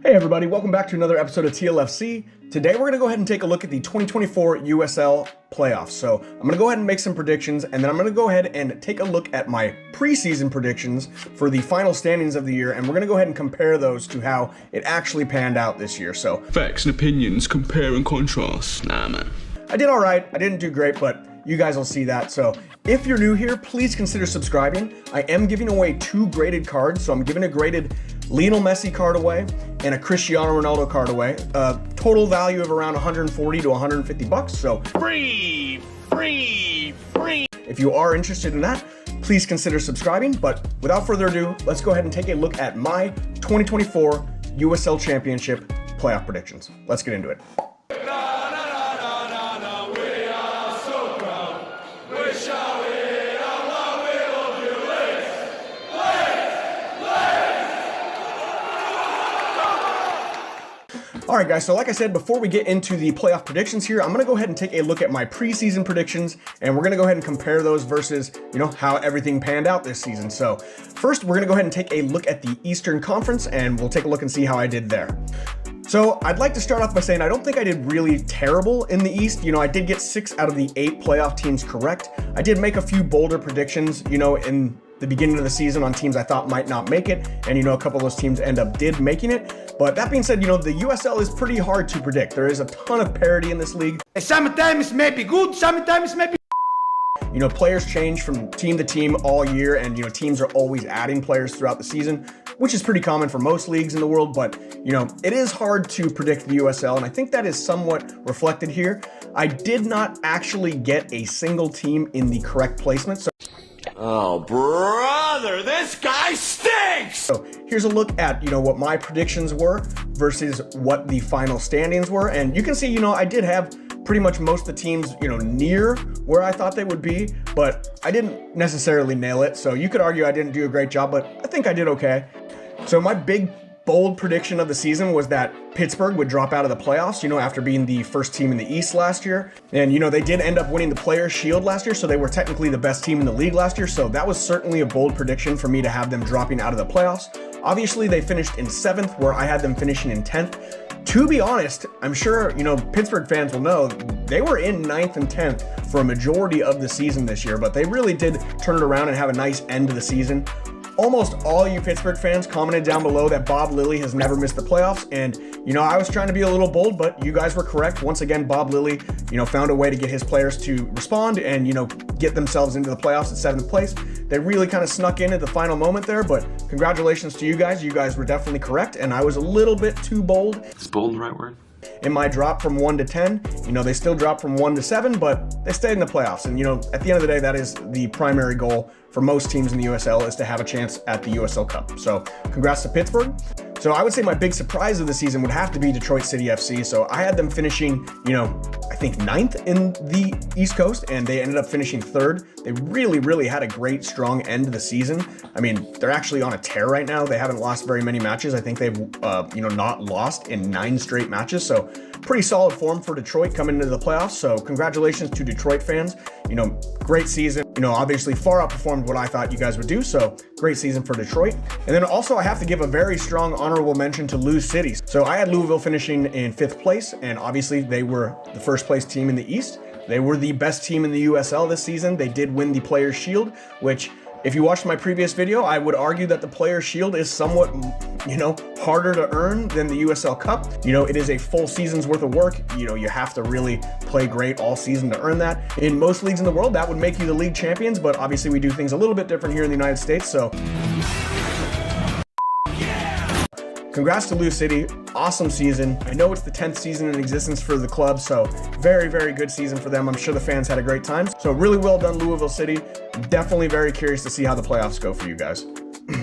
Hey everybody, welcome back to another episode of TLFC. Today we're going to go ahead and take a look at the 2024 USL playoffs. So I'm going to go ahead and make some predictions, and then I'm going to go ahead and take a look at my preseason predictions for the final standings of the year, and we're going to go ahead and compare those to how it actually panned out this year. So facts and opinions, compare and contrast. Nah, man. I did all right. I didn't do great, but you guys will see that. So if you're new here, please consider subscribing. I am giving away 2 graded cards. So I'm giving a graded Lionel Messi card away and a Cristiano Ronaldo card away. Total value of around 140 to 150 bucks. So free. If you are interested in that, please consider subscribing. But without further ado, let's go ahead and take a look at my 2024 USL Championship playoff predictions. Let's get into it. Alright guys, so like I said, before we get into the playoff predictions here, I'm going to go ahead and take a look at my preseason predictions, and we're going to go ahead and compare those versus, how everything panned out this season. So first, we're going to go ahead and take a look at the Eastern Conference, and we'll take a look and see how I did there. So I'd like to start off by saying I don't think I did really terrible in the East. I did get 6 out of the 8 playoff teams correct. I did make a few bolder predictions, in the beginning of the season on teams I thought might not make it, and a couple of those teams did making it. But that being said, the USL is pretty hard to predict. There is a ton of parity in this league. Sometimes maybe good, sometimes maybe. Players change from team to team all year, and teams are always adding players throughout the season, which is pretty common for most leagues in the world. But it is hard to predict the USL, and I think that is somewhat reflected here. I did not actually get a single team in the correct placement. So oh, brother, this guy stinks! So here's a look at, what my predictions were versus what the final standings were. And you can see, I did have pretty much most of the teams, near where I thought they would be, but I didn't necessarily nail it. So you could argue I didn't do a great job, but I think I did okay. So my big bold prediction of the season was that Pittsburgh would drop out of the playoffs, after being the first team in the East last year. And, they did end up winning the Players' Shield last year, so they were technically the best team in the league last year. So that was certainly a bold prediction for me to have them dropping out of the playoffs. Obviously, they finished in 7th, where I had them finishing in 10th. To be honest, I'm sure, Pittsburgh fans will know they were in 9th and 10th for a majority of the season this year, but they really did turn it around and have a nice end to the season. Almost all you Pittsburgh fans commented down below that Bob Lilly has never missed the playoffs, and I was trying to be a little bold, but you guys were correct. Once again, Bob Lilly, found a way to get his players to respond and get themselves into the playoffs at 7th place. They really kind of snuck in at the final moment there, but congratulations to you guys. You guys were definitely correct, and I was a little bit too bold. Is bold the right word? In my drop from 1 to 10, they still dropped from 1 to 7, but they stayed in the playoffs. And, at the end of the day, that is the primary goal for most teams in the USL, is to have a chance at the USL Cup. So congrats to Pittsburgh. So I would say my big surprise of the season would have to be Detroit City FC. So I had them finishing, I think 9th in the East Coast, and they ended up finishing 3rd. They really had a great, strong end to the season. I mean, they're actually on a tear right now. They haven't lost very many matches. I think they've, not lost in 9 straight matches. So pretty solid form for Detroit coming into the playoffs. So congratulations to Detroit fans. Great season. Obviously far outperformed what I thought you guys would do. So great season for Detroit. And then also I have to give a very strong honorable mention to Lou City. So I had Louisville finishing in 5th place, and obviously they were the first place team in the East. They were the best team in the USL this season. They did win the Players' Shield, which, if you watched my previous video, I would argue that the Players' Shield is somewhat, harder to earn than the USL Cup. It is a full season's worth of work. You have to really play great all season to earn that. In most leagues in the world, that would make you the league champions, but obviously we do things a little bit different here in the United States, so congrats to Lou City. Awesome season. I know it's the 10th season in existence for the club, so very good season for them. I'm sure the fans had a great time. So really well done, Louisville City. Definitely very curious to see how the playoffs go for you guys.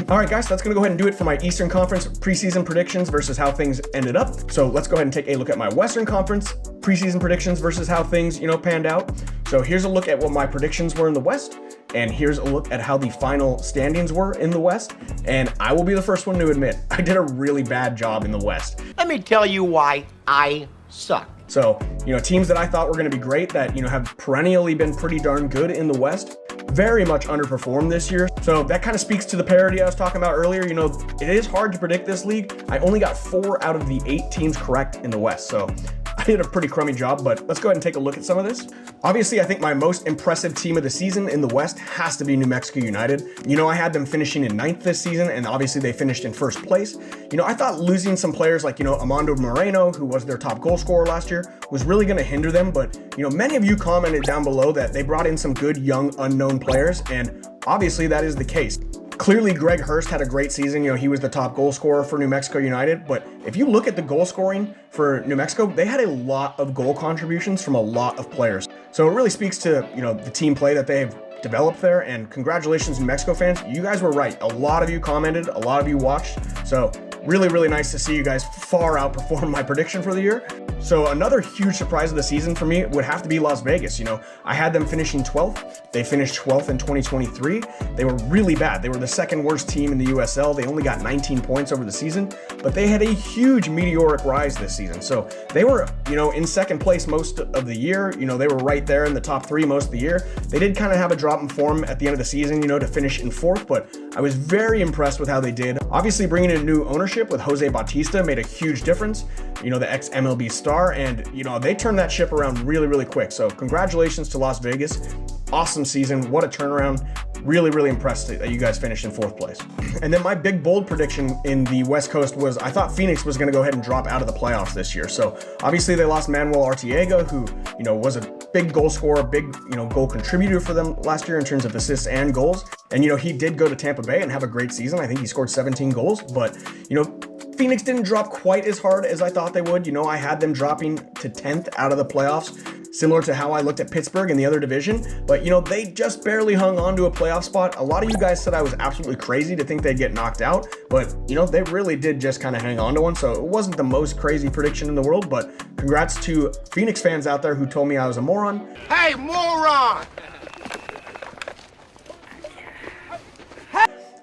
All right, guys, so that's going to go ahead and do it for my Eastern Conference preseason predictions versus how things ended up. So let's go ahead and take a look at my Western Conference preseason predictions versus how things, panned out. So here's a look at what my predictions were in the West, and here's a look at how the final standings were in the West. And I will be the first one to admit, I did a really bad job in the West. Let me tell you why I suck. So, teams that I thought were going to be great that, have perennially been pretty darn good in the West. very much underperformed this year. So that kind of speaks to the parity I was talking about earlier. You know, it is hard to predict this league. I only got 4 out of the 8 teams correct in the West, so I did a pretty crummy job, but let's go ahead and take a look at some of this. Obviously, I think my most impressive team of the season in the West has to be New Mexico United. You know, I had them finishing in 9th this season, and obviously they finished in 1st place. You know, I thought losing some players like, you know, Armando Moreno, who was their top goal scorer last year, was really going to hinder them. But, you know, many of you commented down below that they brought in some good, young, unknown players, and obviously that is the case. Clearly, Greg Hurst had a great season. You know, he was the top goal scorer for New Mexico United. But if you look at the goal scoring for New Mexico, they had a lot of goal contributions from a lot of players. So it really speaks to, you know, the team play that they've developed there. And congratulations, New Mexico fans. You guys were right. A lot of you commented, a lot of you watched. So really, really nice to see you guys far outperform my prediction for the year. So another huge surprise of the season for me would have to be Las Vegas. You know, I had them finishing 12th. They finished 12th in 2023. They were really bad. They were the 2nd worst team in the USL. They only got 19 points over the season, but they had a huge meteoric rise this season. So they were, you know, in 2nd place most of the year. You know, they were right there in the top 3 most of the year. They did kind of have a drop in form at the end of the season, you know, to finish in 4th, but I was very impressed with how they did. Obviously, bringing in new ownership with Jose Bautista made a huge difference. You know, the ex-MLB star, and, you know, they turned that ship around really, really quick. So congratulations to Las Vegas. Awesome season. What a turnaround. Really, really impressed that you guys finished in 4th place. And then my big bold prediction in the West Coast was I thought Phoenix was going to go ahead and drop out of the playoffs this year. So obviously they lost Manuel Arteaga, who, you know, was a big goal scorer, big, you know, goal contributor for them last year in terms of assists and goals. And, you know, he did go to Tampa Bay and have a great season. I think he scored 17 goals, but, you know, Phoenix didn't drop quite as hard as I thought they would. You know, I had them dropping to 10th out of the playoffs, similar to how I looked at Pittsburgh in the other division. But, you know, they just barely hung on to a playoff spot. A lot of you guys said I was absolutely crazy to think they'd get knocked out, but, you know, they really did just kind of hang on to one. So it wasn't the most crazy prediction in the world, but congrats to Phoenix fans out there who told me I was a moron. Hey, moron!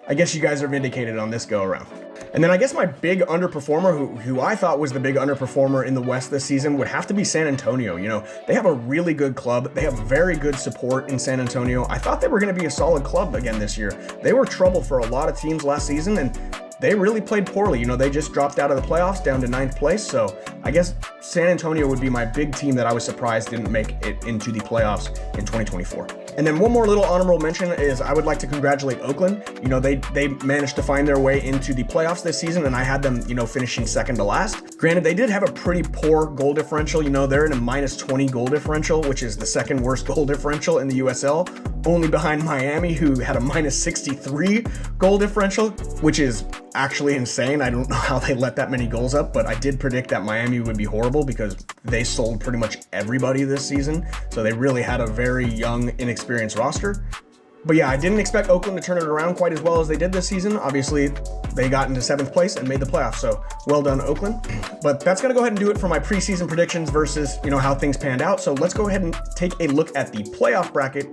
I guess you guys are vindicated on this go around. And then I guess my big underperformer, who I thought was the big underperformer in the West this season, would have to be San Antonio. You know, they have a really good club. They have very good support in San Antonio. I thought they were going to be a solid club again this year. They were trouble for a lot of teams last season, and they really played poorly. You know, they just dropped out of the playoffs down to 9th place. So I guess San Antonio would be my big team that I was surprised didn't make it into the playoffs in 2024. And then one more little honorable mention is I would like to congratulate Oakland. You know, they managed to find their way into the playoffs this season, and I had them, you know, finishing 2nd to last. Granted, they did have a pretty poor goal differential. You know, they're in a -20 goal differential, which is the 2nd worst goal differential in the USL, only behind Miami, who had a -63 goal differential, which is actually insane. I don't know how they let that many goals up, but I did predict that Miami would be horrible because they sold pretty much everybody this season. So they really had a very young, inexperienced roster. But yeah, I didn't expect Oakland to turn it around quite as well as they did this season. Obviously, they got into 7th place and made the playoffs, so well done, Oakland. But that's gonna go ahead and do it for my preseason predictions versus, you know, how things panned out. So let's go ahead and take a look at the playoff bracket,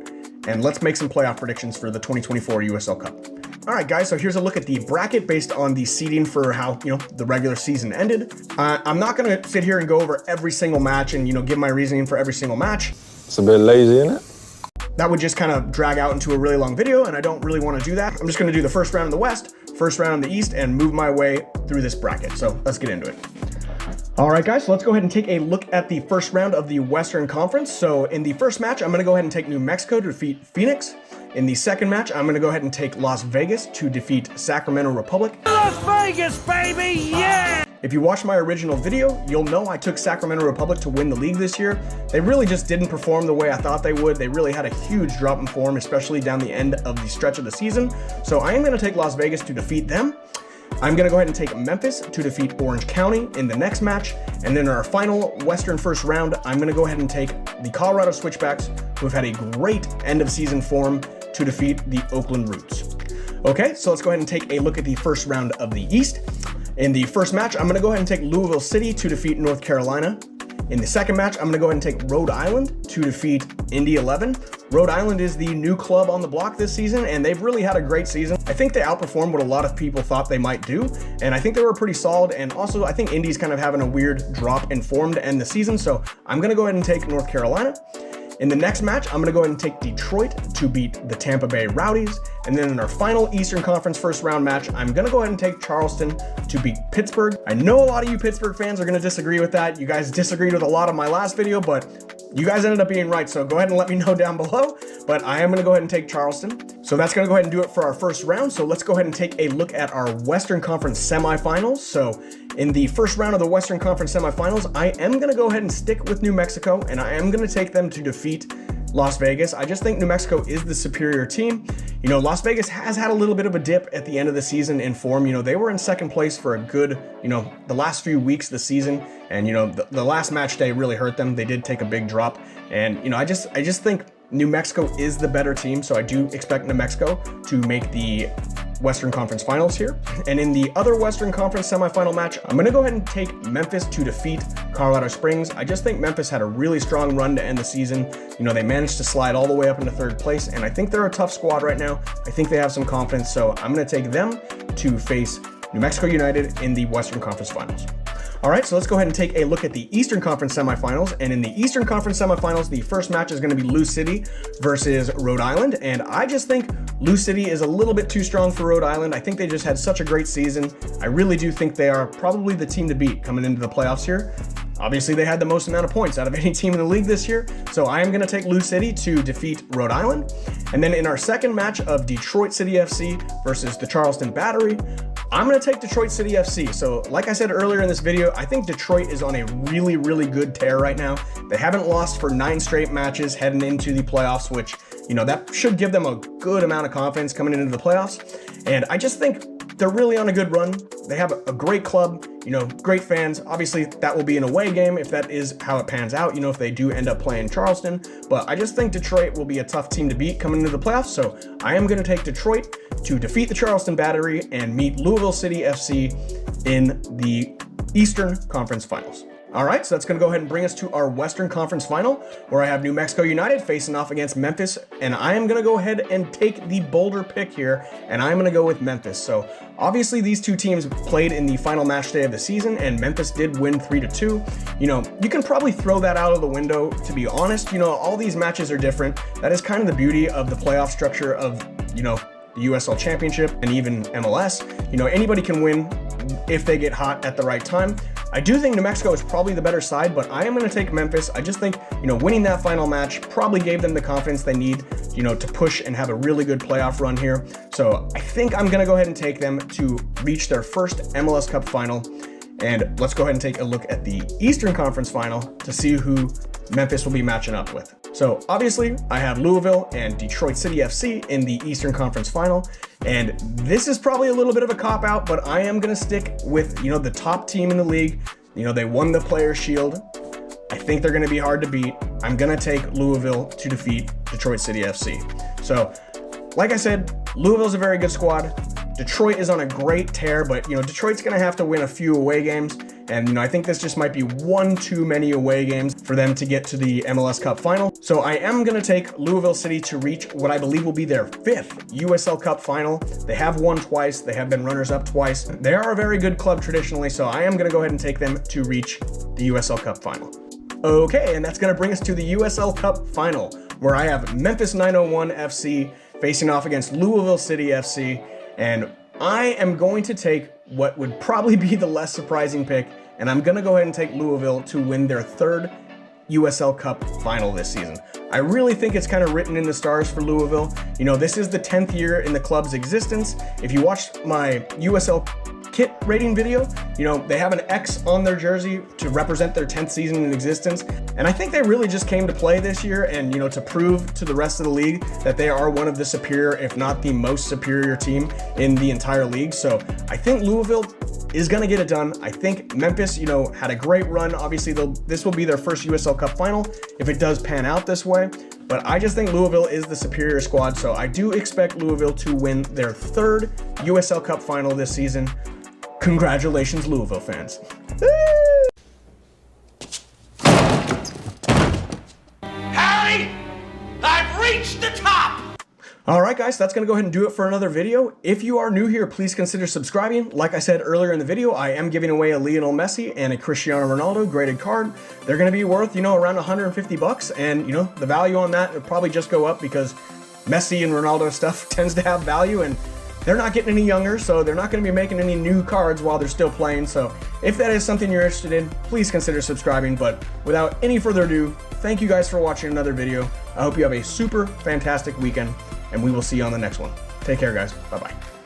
and let's make some playoff predictions for the 2024 USL Cup. All right, guys, so here's a look at the bracket based on the seeding for how, you know, the regular season ended. I'm not going to sit here and go over every single match and, you know, give my reasoning for every single match. It's a bit lazy, isn't it? That would just kind of drag out into a really long video, and I don't really want to do that. I'm just going to do the first round in the West, first round in the East, and move my way through this bracket. So let's get into it. All right, guys, so let's go ahead and take a look at the first round of the Western Conference. So in the first match, I'm going to go ahead and take New Mexico to defeat Phoenix. In the second match, I'm going to go ahead and take Las Vegas to defeat Sacramento Republic. Las Vegas, baby, yeah! If you watched my original video, you'll know I took Sacramento Republic to win the league this year. They really just didn't perform the way I thought they would. They really had a huge drop in form, especially down the end of the stretch of the season. So I am going to take Las Vegas to defeat them. I'm going to go ahead and take Memphis to defeat Orange County in the next match. And then in our final Western first round, I'm going to go ahead and take the Colorado Switchbacks, who have had a great end of season form, to defeat the Oakland Roots. Okay, so let's go ahead and take a look at the first round of the East. In the first match, I'm going to go ahead and take Louisville City to defeat North Carolina. In the second match, I'm going to go ahead and take Rhode Island to defeat Indy 11. Rhode Island is the new club on the block this season, and they've really had a great season. I think they outperformed what a lot of people thought they might do, and I think they were pretty solid. And also, I think Indy's kind of having a weird drop in form to end the season, so I'm going to go ahead and take North Carolina. In the next match, I'm going to go ahead and take Detroit to beat the Tampa Bay Rowdies. And then in our final Eastern Conference first round match, I'm going to go ahead and take Charleston to beat Pittsburgh. I know a lot of you Pittsburgh fans are going to disagree with that. You guys disagreed with a lot of my last video, but you guys ended up being right, so go ahead and let me know down below. But I am going to go ahead and take Charleston. So that's going to go ahead and do it for our first round. So let's go ahead and take a look at our Western Conference semifinals. So in the first round of the Western Conference semifinals, I am going to go ahead and stick with New Mexico, and I am going to take them to defeat Las Vegas. I just think New Mexico is the superior team. You know, Las Vegas has had a little bit of a dip at the end of the season in form. You know, they were in second place for a good, the last few weeks of the season. And, the last match day really hurt them. They did take a big drop. And, I just think New Mexico is the better team. So I do expect New Mexico to make the Western Conference Finals here. And in the other Western Conference semifinal match, I'm going to go ahead and take Memphis to defeat Colorado Springs. I just think Memphis had a really strong run to end the season. They managed to slide all the way up into third place, and I think they're a tough squad right now. I think they have some confidence, so I'm going to take them to face New Mexico United in the Western Conference Finals. All right, so let's go ahead and take a look at the Eastern Conference semifinals. And in the Eastern Conference semifinals, the first match is going to be Lou City versus Rhode Island. And I just think Lou City is a little bit too strong for Rhode Island. I think they just had such a great season. I really do think they are probably the team to beat coming into the playoffs here. Obviously, they had the most amount of points out of any team in the league this year. So I am going to take Lou City to defeat Rhode Island. And then in our second match of Detroit City FC versus the Charleston Battery, I'm going to take Detroit City FC. So like I said earlier in this video, I think Detroit is on a really, really good tear right now. They haven't lost for 9 straight matches heading into the playoffs, which, that should give them a good amount of confidence coming into the playoffs. And I just think they're really on a good run. They have a great club, great fans. Obviously, that will be an away game if that is how it pans out, if they do end up playing Charleston. But I just think Detroit will be a tough team to beat coming into the playoffs. So I am going to take Detroit to defeat the Charleston Battery and meet Louisville City FC in the Eastern Conference Finals. All right, so that's going to go ahead and bring us to our Western Conference Final, where I have New Mexico United facing off against Memphis, and I am going to go ahead and take the bolder pick here, and I'm going to go with Memphis. So obviously these two teams played in the final match day of the season, and Memphis did win 3-2. You can probably throw that out of the window, to be honest. All these matches are different. That is kind of the beauty of the playoff structure of, the USL Championship and even MLS. Anybody can win if they get hot at the right time. I do think New Mexico is probably the better side, but I am going to take Memphis. I just think, winning that final match probably gave them the confidence they need, to push and have a really good playoff run here. So I think I'm going to go ahead and take them to reach their first MLS Cup final. And let's go ahead and take a look at the Eastern Conference final to see who Memphis will be matching up with. So obviously I have Louisville and Detroit City FC in the Eastern Conference final. And this is probably a little bit of a cop-out, but I am going to stick with, the top team in the league. They won the Players' Shield. I think they're going to be hard to beat. I'm going to take Louisville to defeat Detroit City FC. So, like I said, Louisville's a very good squad. Detroit is on a great tear, but, Detroit's going to have to win a few away games. And, I think this just might be one too many away games for them to get to the MLS Cup final. So I am going to take Louisville City to reach what I believe will be their 5th USL Cup final. They have won twice. They have been runners-up twice. They are a very good club traditionally, so I am going to go ahead and take them to reach the USL Cup final. Okay, and that's going to bring us to the USL Cup final, where I have Memphis 901 FC facing off against Louisville City FC. And I am going to take what would probably be the less surprising pick, and I'm going to go ahead and take Louisville to win their 3rd USL Cup final this season. I really think it's kind of written in the stars for Louisville. This is the 10th year in the club's existence. If you watched my USL kit rating video, they have an X on their jersey to represent their 10th season in existence. And I think they really just came to play this year and, to prove to the rest of the league that they are one of the superior, if not the most superior team in the entire league. So I think Louisville is going to get it done. I think Memphis, had a great run. Obviously, this will be their first USL Cup final if it does pan out this way. But I just think Louisville is the superior squad. So I do expect Louisville to win their 3rd USL Cup final this season. Congratulations, Louisville fans. Harry, I've reached the top. All right, guys, that's going to go ahead and do it for another video. If you are new here, please consider subscribing. Like I said earlier in the video, I am giving away a Lionel Messi and a Cristiano Ronaldo graded card. They're going to be worth, around 150 bucks. And, the value on that will probably just go up because Messi and Ronaldo stuff tends to have value, and they're not getting any younger, so they're not going to be making any new cards while they're still playing. So if that is something you're interested in, please consider subscribing. But without any further ado, thank you guys for watching another video. I hope you have a super fantastic weekend, and we will see you on the next one. Take care, guys. Bye-bye.